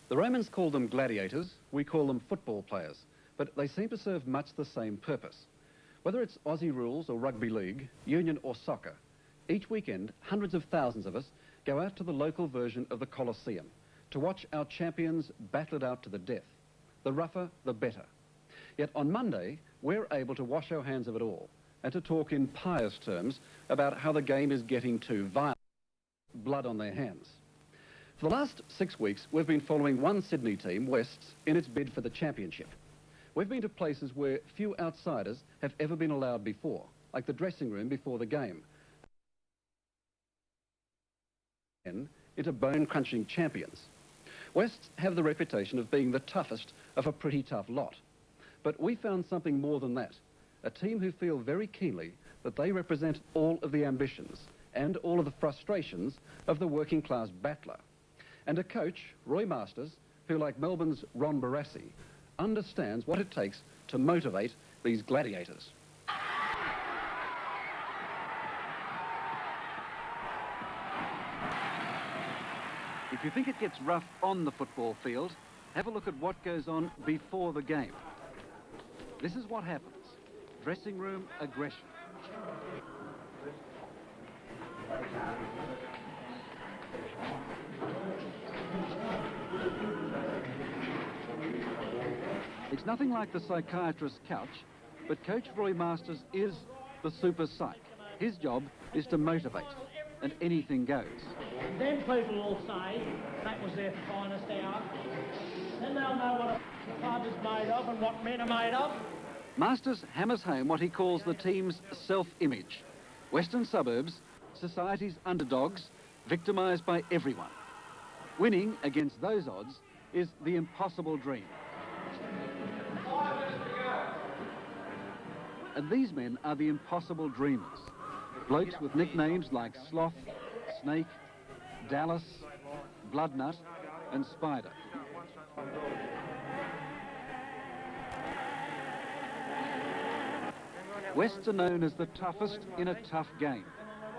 The Romans called them gladiators, we call them football players, but they seem to serve much the same purpose. Whether it's Aussie rules or rugby league, union or soccer, each weekend hundreds of thousands of us go out to the local version of the Colosseum to watch our champions battle it out to the death. The rougher, the better. Yet on Monday, we're able to wash our hands of it all and to talk in pious terms about how the game is getting too violent, blood on their hands. For the last 6 weeks, we've been following one Sydney team, Wests, in its bid for the championship. We've been to places where few outsiders have ever been allowed before, like the dressing room before the game, into bone-crunching champions. Wests have the reputation of being the toughest of a pretty tough lot. But we found something more than that, a team who feel very keenly that they represent all of the ambitions and all of the frustrations of the working-class battler. And a coach, Roy Masters, who, like Melbourne's Ron Barassi, understands what it takes to motivate these gladiators. If you think it gets rough on the football field, have a look at what goes on before the game. This is what happens. Dressing room aggression. It's nothing like the psychiatrist's couch, but Coach Roy Masters is the super psych. His job is to motivate, and anything goes. Then people will say that was their finest hour. Then they'll know what a club is made of and what men are made of. Masters hammers home what he calls the team's self-image. Western suburbs, society's underdogs, victimised by everyone. Winning against those odds is the impossible dream. And these men are the impossible dreamers. Blokes with nicknames like Sloth, Snake, Dallas, Bloodnut and Spider. Wests are known as the toughest in a tough game.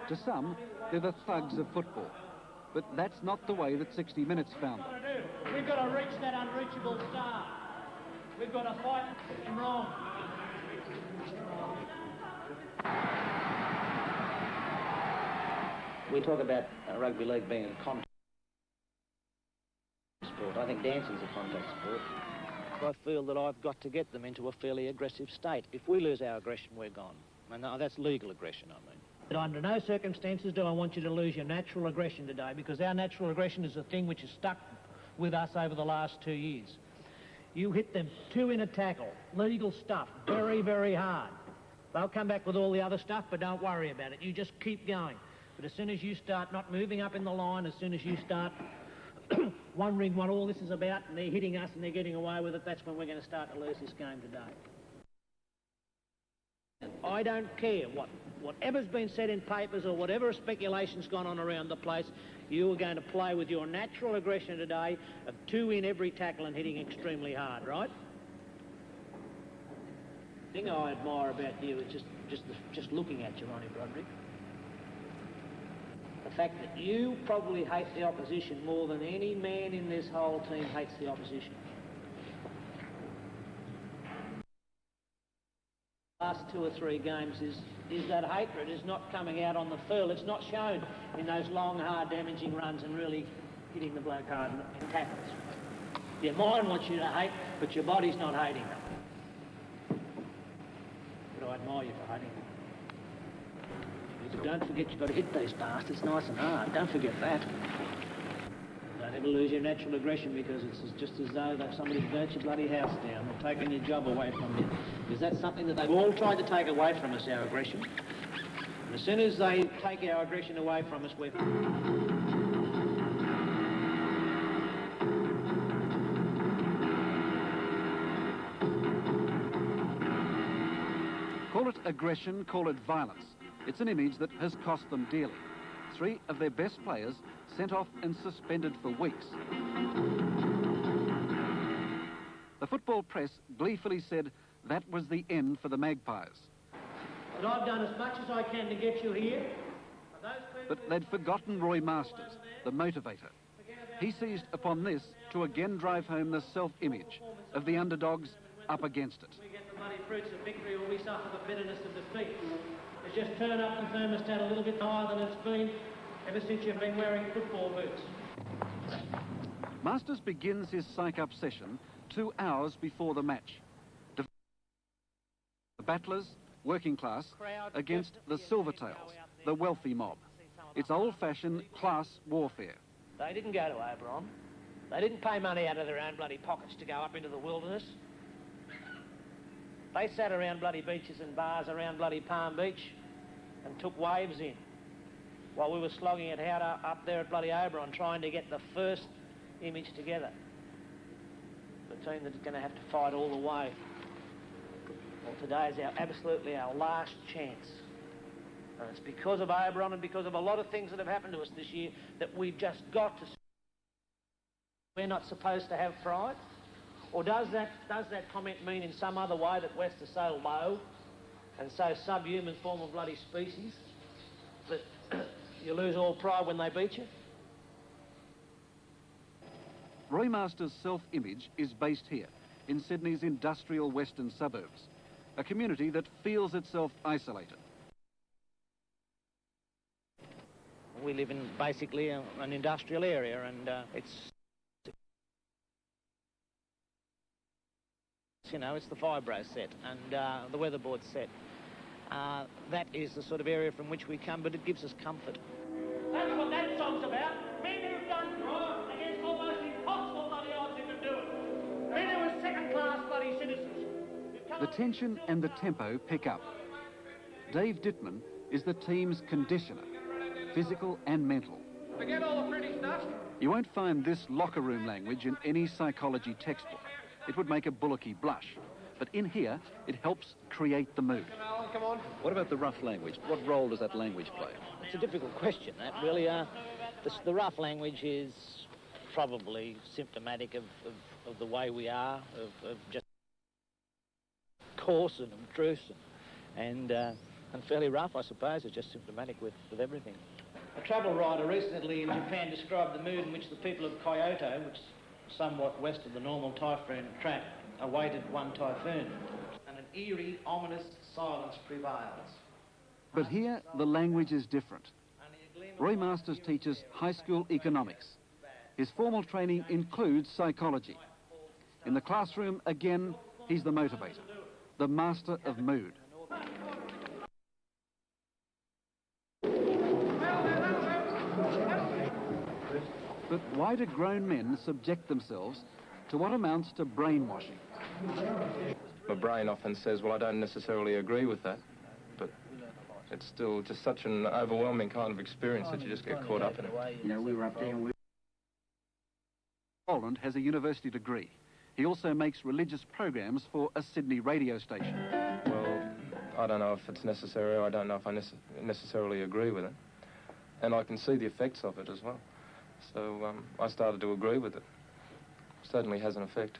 To some, they're the thugs of football. But that's not the way that 60 Minutes found them. We've got to reach that unreachable star. We've got to fight him wrong. We talk about rugby league being a contact sport. I think dancing's a contact sport. I feel that I've got to get them into a fairly aggressive state. If we lose our aggression, we're gone. And that's legal aggression, I mean. But under no circumstances do I want you to lose your natural aggression today, because our natural aggression is a thing which has stuck with us over the last 2 years. You hit them 2 in a tackle, legal stuff, very, very hard. They'll come back with all the other stuff, but don't worry about it. You just keep going. But as soon as you start not moving up in the line, as soon as you start wondering what all this is about, and they're hitting us and they're getting away with it, that's when we're going to start to lose this game today. I don't care whatever's been said in papers or whatever speculation's gone on around the place, you are going to play with your natural aggression today of 2 in every tackle and hitting extremely hard, right? The thing I admire about you is just looking at you, Ronnie Broderick. The fact that you probably hate the opposition more than any man in this whole team hates the opposition. Last 2 or 3 games is that hatred is not coming out on the field. It's not shown in those long, hard, damaging runs and really hitting the bloke hard in tackles. Your mind wants you to hate, but your body's not hating them. But I admire you for hating them. But don't forget you've got to hit these bastards nice and hard. Don't forget that. Don't ever lose your natural aggression, because it's just as though somebody's burnt your bloody house down or taken your job away from you. Because that's something that they've all tried to take away from us, our aggression. And as soon as they take our aggression away from us, we're... Call it aggression, call it violence. It's an image that has cost them dearly. 3 of their best players sent off and suspended for weeks. The football press gleefully said that was the end for the Magpies. But I've done as much as I can to get you here. But they'd forgotten Roy Masters, the motivator. He seized upon this to again drive home the self-image of the underdogs up against it. We get the bloody fruits of victory or we suffer the bitterness of defeat. It's just turn up the thermostat a little bit higher than it's been ever since you've been wearing football boots. Masters begins his psych-up session 2 hours before the match. The battlers, working class, against the Silvertails, the wealthy mob. It's old-fashioned class warfare. They didn't go to Oberon. They didn't pay money out of their own bloody pockets to go up into the wilderness. They sat around bloody beaches and bars around bloody Palm Beach and took waves in while we were slogging it out up there at bloody Oberon trying to get the first image together. The team that's going to have to fight all the way. Well, today is absolutely our last chance. And it's because of Oberon and because of a lot of things that have happened to us this year that we've just got to... We're not supposed to have pride? Or does that comment mean in some other way that West is so low and so subhuman form of bloody species that you lose all pride when they beat you? Roy Masters' self-image is based here, in Sydney's industrial western suburbs, a community that feels itself isolated. We live in basically an industrial area, and it's the Fibro set and the weatherboard set. That is the sort of area from which we come, but it gives us comfort. That's what that song's about. Men who've done crime against almost impossible bloody odds who can do it. Men who are second-class bloody citizens. The tension and the tempo pick up. Dave Dittman is the team's conditioner, physical and mental. Forget all the pretty stuff. You won't find this locker room language in any psychology textbook. It would make a bullocky blush. But in here, it helps create the mood. Alan, come on. What about the rough language? What role does that language play? It's a difficult question, that really. The rough language is probably symptomatic of the way we are, of just coarse and obtrusive and fairly rough, I suppose. It's just symptomatic with everything. A travel writer recently in Japan described the mood in which the people of Kyoto, which is somewhat west of the normal typhoon track, awaited one typhoon. And an eerie, ominous silence prevails. But here, the language is different. Roy Masters teaches high school economics. His formal training includes psychology. In the classroom, again, he's the motivator, the master of mood. But why do grown men subject themselves to what amounts to brainwashing? My brain often says, well, I don't necessarily agree with that, but it's still just such an overwhelming kind of experience that you just get caught up in it. You know, we were up there and Holland has a university degree. He also makes religious programs for a Sydney radio station. Well, I don't know if it's necessary. I don't know if I necessarily agree with it. And I can see the effects of it as well. So I started to agree with it. Certainly has an effect.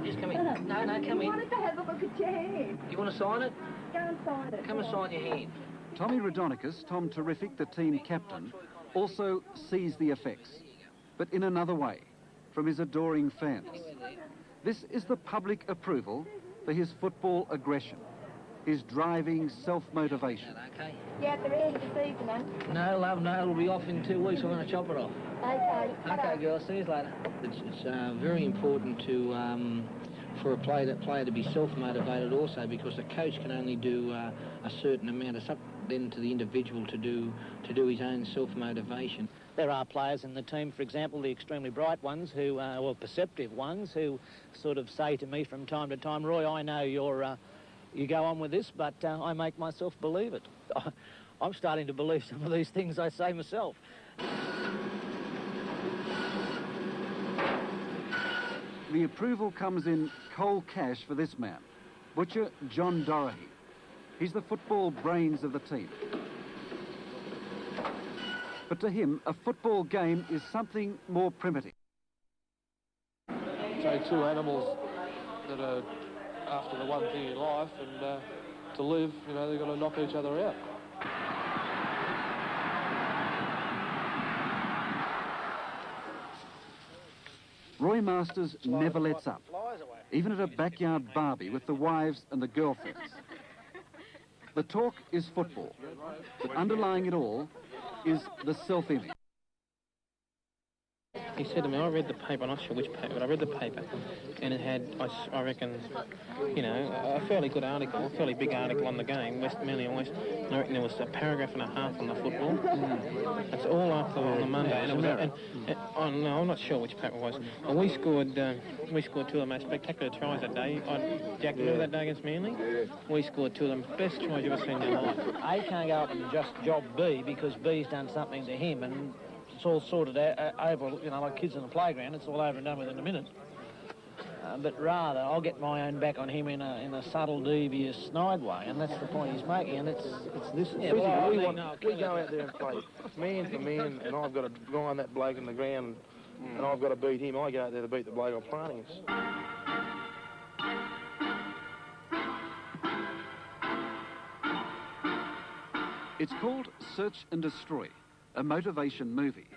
Just come in. No, come I in. wanted to have a look at your hand. You want to sign it? Go and sign it. Come and sign your hand. Tommy Radonicus, Tom Terrific, the team captain, also sees the effects, but in another way, from his adoring fans. This is the public approval for his football aggression, his driving self-motivation. Okay. You out the reg this evening? No, love, no. It'll be off in 2 weeks. I'm going to chop it off. Okay. Okay, girl. See you later. It's very important to for a player to be self-motivated also, because a coach can only do a certain amount. It's up then to the individual to do his own self-motivation. There are players in the team, for example, the extremely bright ones who, well, perceptive ones, who sort of say to me from time to time, Roy, I know you go on with this, but I make myself believe it. I'm starting to believe some of these things I say myself. The approval comes in cold cash for this man, butcher John Doherty. He's the football brains of the team. But to him, a football game is something more primitive. So two animals that are after the one thing in life, and to live, you know, they've got to knock each other out. Roy Masters never lets up, even at a backyard barbie with the wives and the girlfriends. The talk is football, but underlying it all is the self-image. He said to me, I read the paper, I'm not sure which paper, but I read the paper, and it had, I reckon, you know, a fairly good article, a fairly big article on the game, West Manly and West. And I reckon there was a paragraph and a half on the football. That's all after on the Monday. And it was, no, I'm not sure which paper it was. And we scored two of the most spectacular tries that day. Jack, remember that day against Manly? We scored two of the best tries you've ever seen in your life. A can't go up and just job B because B's done something to him, and it's all sorted out, over, you know, like kids in the playground. It's all over and done within a minute. But rather, I'll get my own back on him in a subtle, devious, snide way, and that's the point he's making. And it's this. Yeah, we go out there and play man for man, and I've got to grind that bloke in the ground, and I've got to beat him. I go out there to beat the bloke I'm playing against. It's called Search and Destroy, a motivation movie.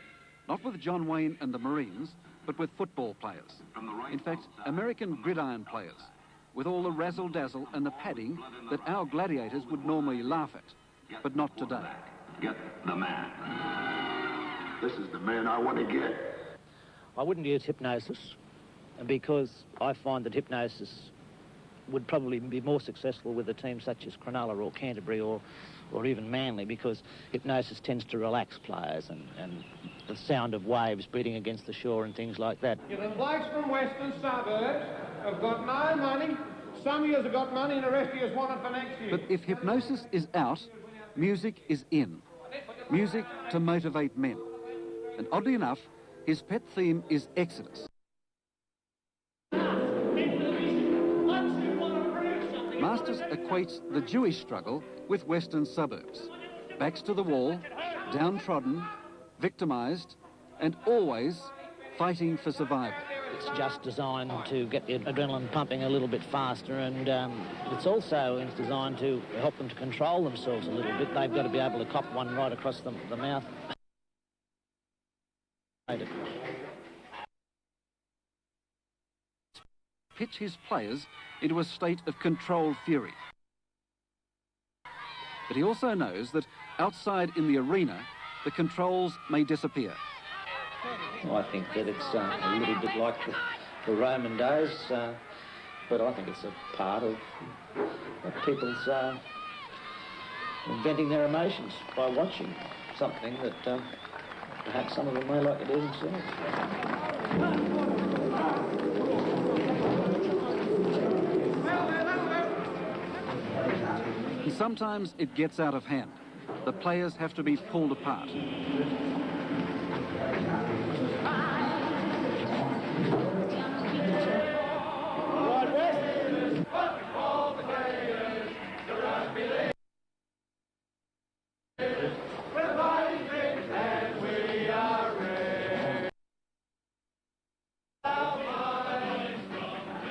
Not with John Wayne and the Marines, but with football players. In fact, American gridiron players, with all the razzle-dazzle and the padding that our gladiators would normally laugh at, but not today. Get the man. This is the man I want to get. I wouldn't use hypnosis because I find that hypnosis would probably be more successful with a team such as Cronulla or Canterbury or even Manly, because hypnosis tends to relax players and the sound of waves beating against the shore and things like that. The blokes from western suburbs have got no money. Some of you have got money and the rest of you want it for next year. But if hypnosis is out, music is in. Music to motivate men. And oddly enough, his pet theme is Exodus. Masters equates the Jewish struggle with western suburbs. Backs to the wall, downtrodden, victimised, and always fighting for survival. It's just designed to get the adrenaline pumping a little bit faster, and it's also designed to help them to control themselves a little bit. They've got to be able to cop one right across the mouth. Pitch his players into a state of controlled fury. But he also knows that outside in the arena, the controls may disappear. I think that it's a little bit like the Roman days, but I think it's a part of people's venting their emotions by watching something that perhaps some of them may like to do themselves. And sometimes it gets out of hand. The players have to be pulled apart.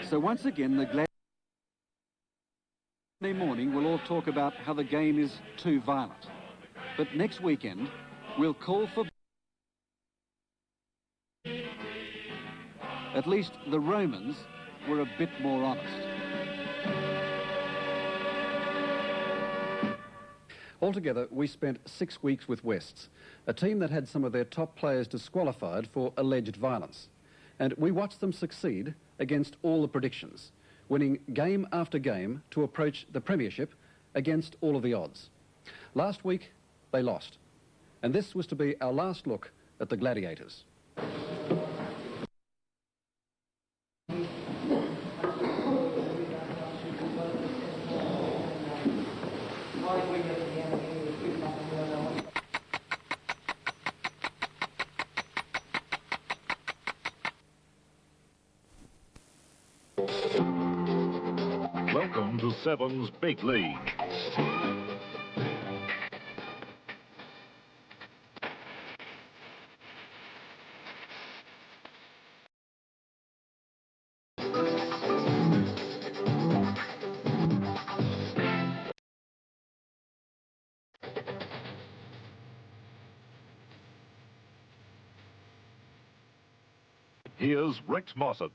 So once again, the Monday morning we'll all talk about how the game is too violent. But next weekend, we'll call for... At least the Romans were a bit more honest. Altogether, we spent 6 weeks with Wests, a team that had some of their top players disqualified for alleged violence. And we watched them succeed against all the predictions, winning game after game to approach the premiership against all of the odds. Last week, they lost. And this was to be our last look at the Gladiators. Welcome to Seven's Big League. Here's Rex Mossop.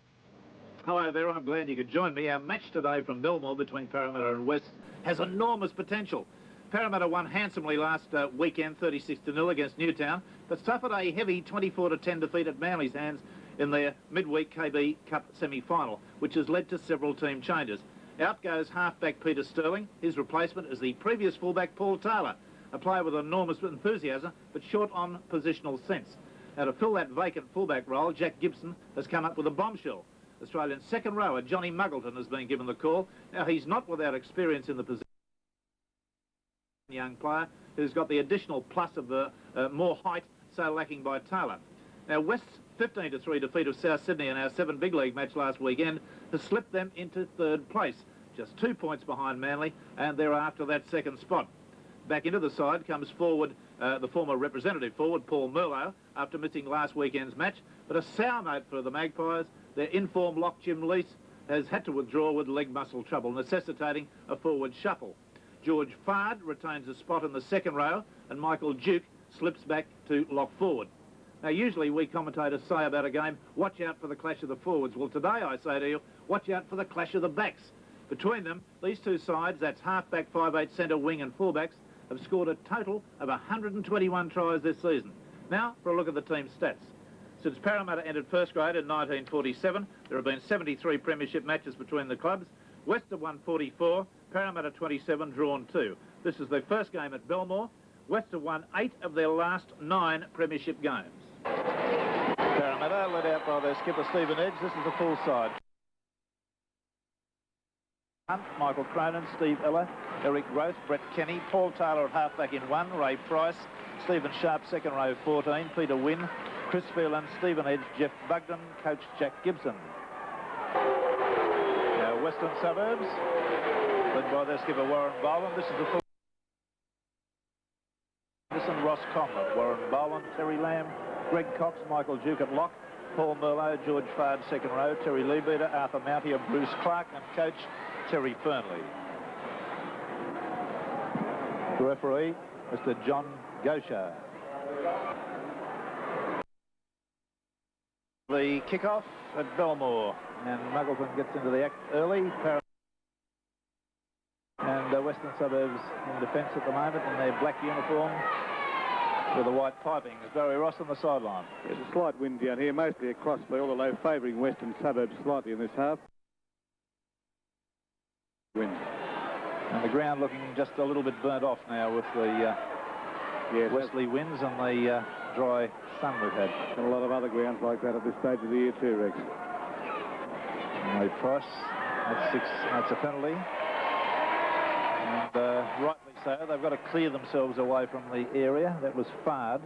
Hello there, I'm glad you could join me. Our match today from Belmore between Parramatta and West has enormous potential. Parramatta won handsomely last weekend, 36-0 against Newtown, but suffered a heavy 24-10 defeat at Manly's hands in their midweek KB Cup semi-final, which has led to several team changes. Out goes halfback Peter Sterling. His replacement is the previous fullback Paul Taylor, a player with enormous enthusiasm but short on positional sense. Now, to fill that vacant fullback role, Jack Gibson has come up with a bombshell. Australian second rower Johnny Muggleton has been given the call. Now, he's not without experience in the position. Young player who's got the additional plus of more height, so lacking by Taylor. Now, West's 15-3 defeat of South Sydney in our 7 big league match last weekend has slipped them into third place, just 2 points behind Manly, and they're after that second spot. Back into the side comes forward the former representative forward Paul Merlo after missing last weekend's match, but a sour note for the Magpies. Their in-form lock Jim Lease has had to withdraw with leg muscle trouble, necessitating a forward shuffle. George Fard retains a spot in the second row, and Michael Duke slips back to lock forward. Now, usually we commentators say about a game, watch out for the clash of the forwards. Well, today I say to you, watch out for the clash of the backs. Between them, these two sides, that's half-back, 5'8", centre, wing and fullbacks, have scored a total of 121 tries this season. Now, for a look at the team's stats. Since Parramatta entered first grade in 1947, there have been 73 premiership matches between the clubs. West have won 44, Parramatta 27, drawn 2. This is their first game at Belmore. West have won 8 of their last 9 premiership games. Parramatta led out by their skipper Stephen Edge. This is the full side. Hunt, Michael Cronin, Steve Ella, Eric Roth, Brett Kenny, Paul Taylor at halfback in 1, Ray Price, Stephen Sharp second row 14, Peter Wynn, Chris Phelan, Stephen Edge, Jeff Bugden, coach Jack Gibson. Now Western Suburbs, led by their skipper Warren Boland. This is the full. Listen, Ross Conlon, Warren Boland, Terry Lamb, Greg Cox, Michael Duke at lock, Paul Merlo, George Fard second row, Terry Leabeater, Arthur Mountier, Bruce Clark, and coach Terry Fernley. The referee, Mr. John Gauchard. The kick-off at Belmore, and Muggleton gets into the act early. And Western Suburbs in defence at the moment in their black uniform with the white piping. There's Barry Ross on the sideline. There's a slight wind down here, mostly a crossfield, although favouring Western Suburbs slightly in this half. Wind. And the ground looking just a little bit burnt off now with the westerly winds and the dry sun we've had. And a lot of other grounds like that at this stage of the year too, Rex. And Price, that's a penalty. And rightly so, they've got to clear themselves away from the area. That was Fard.